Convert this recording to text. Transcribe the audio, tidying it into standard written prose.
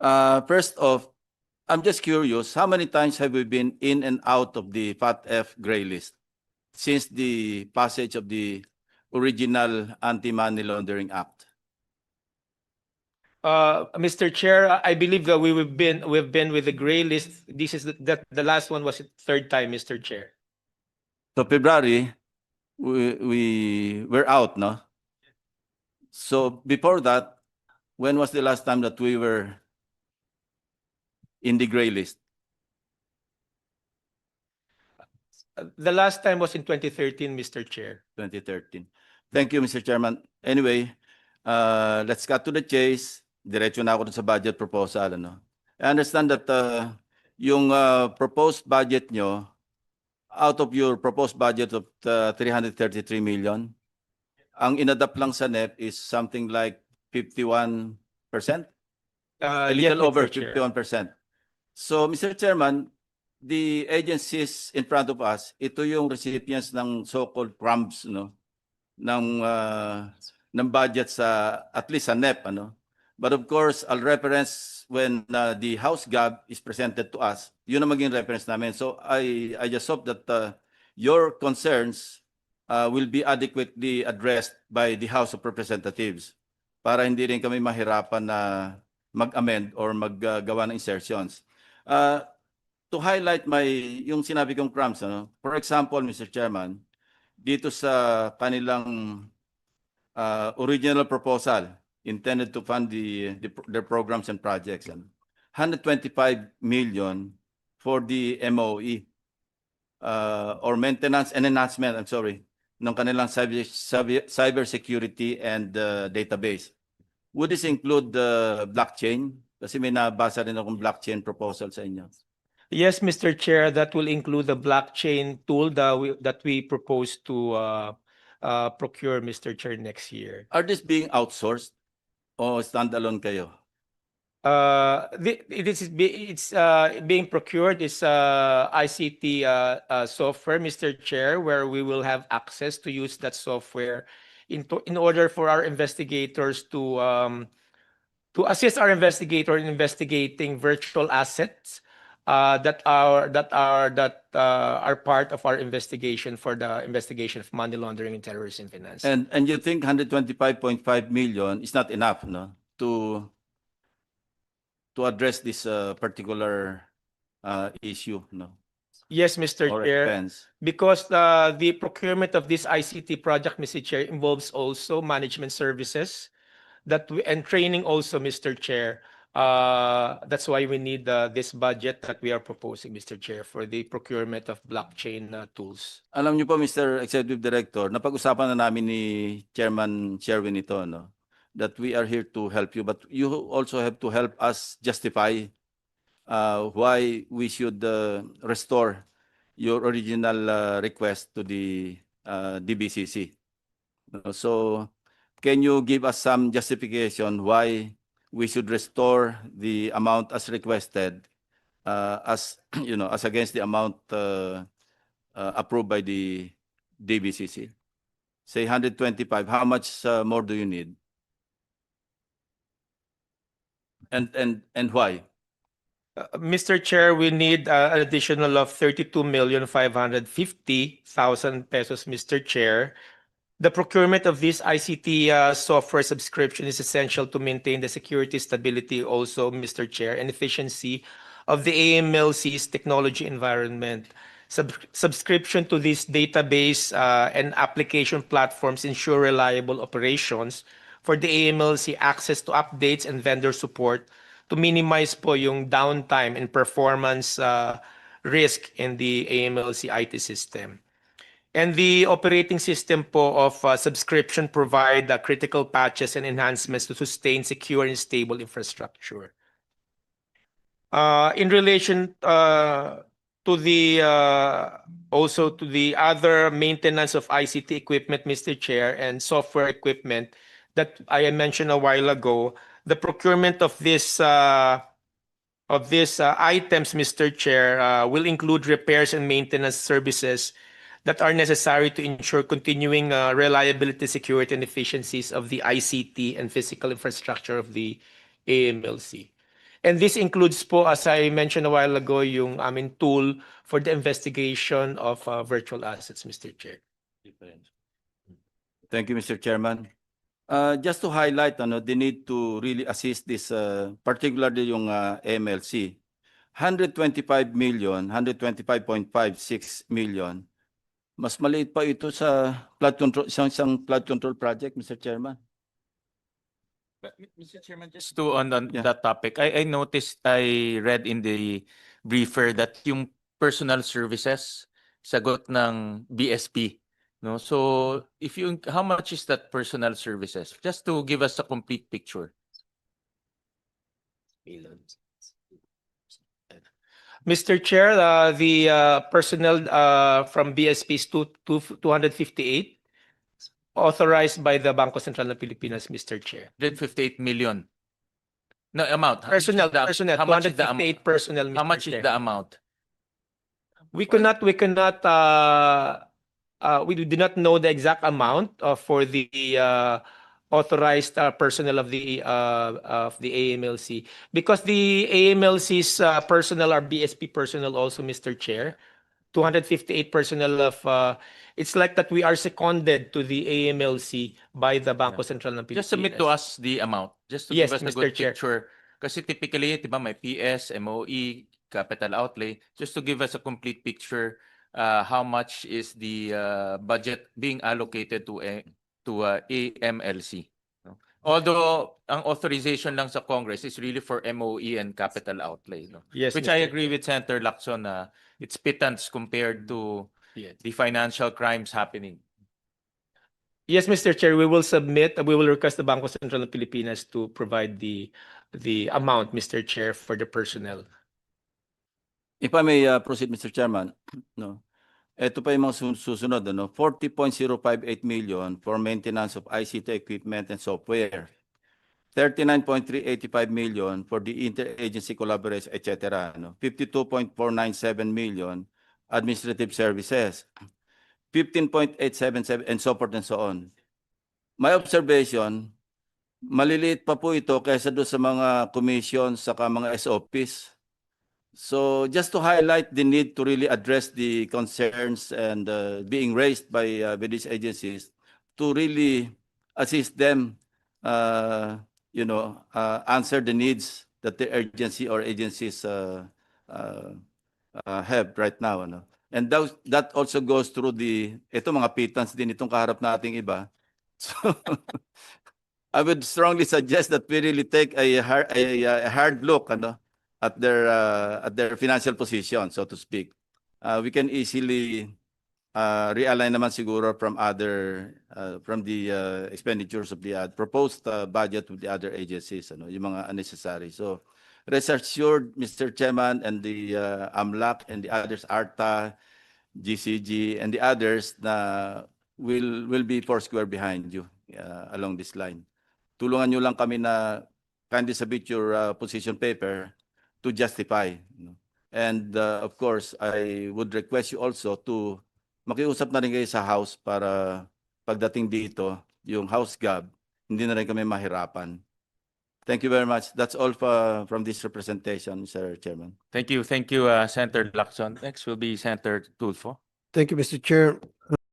First off, I'm just curious, how many times have we been in and out of the FATF gray list since the passage of the original Anti-Money Laundering Act? Mr. Chair, I believe that we've been with the gray list. This is the last one was the third time, Mr. Chair. So February, we were out, no? So before that, when was the last time that we were in the gray list? The last time was in 2013, Mr. Chair. 2013. Thank you, Mr. Chairman. Anyway, let's cut to the chase. Diretso na ako dun sa budget proposal. Ano? I understand that yung proposed budget nyo, out of your proposed budget of 333 million, ang inadapt lang sa NEP is something like 51%? A Yes, little over Mr. Chair. 51%. So, Mr. Chairman, the agencies in front of us, ito yung recipients ng so-called crumbs, no? ng budget sa, at least sa NEP, ano? But of course, I'll reference when the House GAB is presented to us, yun ang maging reference namin. So I just hope that your concerns will be adequately addressed by the House of Representatives para hindi rin kami mahirapan na mag-amend or maggawa ng insertions. To highlight yung sinabi kong crumbs, ano? For example, Mr. Chairman, dito sa kanilang original proposal intended to fund their programs and projects, 125 million for the MOE or maintenance and enhancement, I'm sorry, ng kanilang cyber security and database. Would this include the blockchain? Kasi may nabasa rin akong blockchain proposal sa inyo. Yes, Mr. Chair, that will include the blockchain tool that we propose to procure, Mr. Chair, next year. Are these being outsourced o standalone kayo? It's being procured is ICT software, Mr. Chair, where we will have access to use that software in order for our investigators to assist our investigator in investigating virtual assets that are part of our investigation for the investigation of money laundering and terrorism finance. And you think 125.5 million is not enough, no, to address this particular issue, no? Yes, Mr. Or Chair, expense? because the procurement of this ICT project, Mr. Chair, involves also management services and training also, Mr. Chair. That's why we need this budget that we are proposing, Mr. Chair, for the procurement of blockchain tools. Alam niyo po, Mr. Executive Director, napag-usapan na namin ni Chairman Sherwin ito, no? That we are here to help you, but you also have to help us justify why we should restore your original request to the DBCC. So, can you give us some justification why we should restore the amount as requested, as you know, as against the amount approved by the DBCC? Say 125. How much more do you need? And why? Mr. Chair, we need an additional of 32,550,000 pesos, Mr. Chair. The procurement of this ICT software subscription is essential to maintain the security, stability also, Mr. Chair, and efficiency of the AMLC's technology environment. Subscription to this database and application platforms ensure reliable operations for the AMLC, access to updates and vendor support to minimize po yung downtime and performance risk in the AMLC IT system. And the operating system po of subscription provide critical patches and enhancements to sustain secure and stable infrastructure. In relation to the also to the other maintenance of ICT equipment, Mr. Chair, and software equipment that I mentioned a while ago, the procurement of this items, Mr. Chair, will include repairs and maintenance services that are necessary to ensure continuing reliability, security, and efficiencies of the ICT and physical infrastructure of the AMLC. And this includes po, as I mentioned a while ago, yung aming tool for the investigation of virtual assets, Mr. Chair. Thank you, Mr. Chairman. Just to highlight the need to really assist this, particularly yung MLC. 125 million, 125.56 million. Mas maliit pa ito sa flood control, isang flood control project, Mr. Chairman. But, Mr. Chairman, just to on Yeah. that topic, I noticed, I read in the briefer that yung personal services sagot ng BSP, no? So if you, how much is that personal services? Just to give us a complete picture. Mr. Chair, the personnel from BSP is 258, authorized by the Bangko Sentral ng Pilipinas, Mr. Chair. 158 million. No, amount. How much is Personnel, the- personnel, how much is the 258 personnel, How Mr. much is Chair. the amount? We do not know the exact amount for the authorized personnel of the AMLC, because the AMLC's personnel are BSP personnel also, Mr. Chair. 258 personnel of it's like that we are seconded to the AMLC by the Bangko Sentral ng Pilipinas. Just submit to us the amount, just to Yes, give us a Mr. good Chair. picture. Kasi typically, di ba, may PS, MOE, capital outlay, just to give us a complete picture, how much is the budget being allocated to AMLC. No? Although, ang authorization lang sa Congress is really for MOE and capital outlay. No? Yes, Which Mr. I agree with Senator Lacson na it's pittance compared to Yes. the financial crimes happening. Yes, Mr. Chair, we will request the Bangko Sentral ng Pilipinas to provide the amount, Mr. Chair, for the personnel. If I may proceed, Mr. Chairman, no. Ito pa yung mga susunod, 40.058 million for maintenance of ICT equipment and software. 39.385 million for the interagency collaboration, etc. 52.497 million administrative services. 15.877 and so forth and so on. My observation, maliliit pa po ito kaysa doon sa mga commissions saka mga SOPs. So just to highlight the need to really address the concerns and being raised by these agencies to really assist them, answer the needs that the agency or agencies have right now. And that also goes through ito mga pittance din itong kaharap nating iba. So I would strongly suggest that we really take a hard look at their financial position, so to speak. We can easily realign naman siguro from the expenditures of the proposed budget of the other agencies, yung mga unnecessary. So rest assured, Mr. Chairman, and the AMLAC and the others, ARTA, GCG, and the others na will be foursquare behind you along this line. Tulungan nyo lang kami na kindly submit your position paper to justify. And of course, I would request you also to makiusap na rin kayo sa House para pagdating dito, yung House Gov, hindi na rin kami mahirapan. Thank you very much. That's all from this representation, Mr. Chairman. Thank you, Senator Lacson. Next will be Senator Tulfo. Thank you, Mr. Chair.